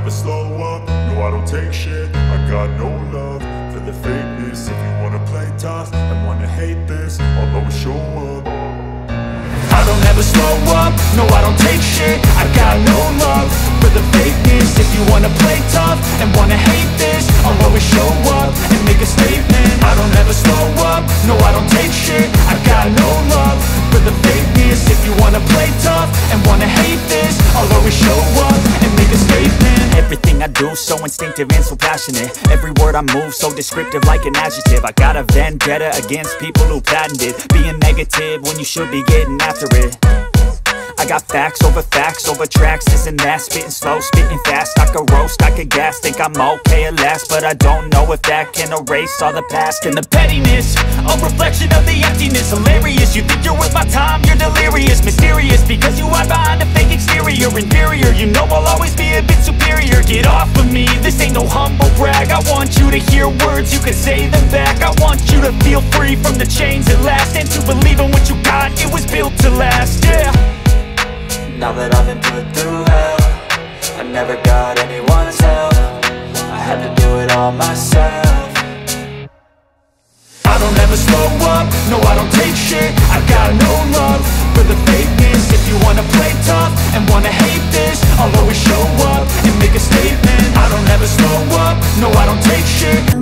never slow up, no I don't take shit. I got no love for the fakeness. If you wanna play tough and wanna hate this, I'll always show up. I don't ever slow up, no I don't take shit. I got no love for the fakeness. If you wanna play tough and wanna hate this, I'll always show up and make a statement. I don't ever slow up, no I don't take shit. I got no love for the fakeness. If you wanna play tough and wanna hate this, I'll always show up and make a statement. Everything I do so instinctive and so passionate. Every word I move so descriptive like an adjective. I got a vendetta against people who patented being negative when you should be getting after it. I got facts over tracks, this and that. Spitting slow, spitting fast. I could roast, I could gas. Think I'm okay at last, but I don't know if that can erase all the past. And the pettiness, a reflection of the emptiness. Hilarious, you think you're worth my time, you're delirious. Mysterious, because you hide behind a fake exterior. Inferior, you know I'll always be a bit superior. Get off of me, this ain't no humble brag. I want you to hear words, you can say them back. I want you to feel free from the chains at last, and to believe in what you got, it was built to last, yeah. Now that I've been put through hell, I never got anyone's help. I had to do it all myself. I don't ever slow up, no I don't take shit. I got no love for the fakeness. If you wanna play tough and wanna hate this, I'll always show up and make a statement. I don't ever slow up, no I don't take shit.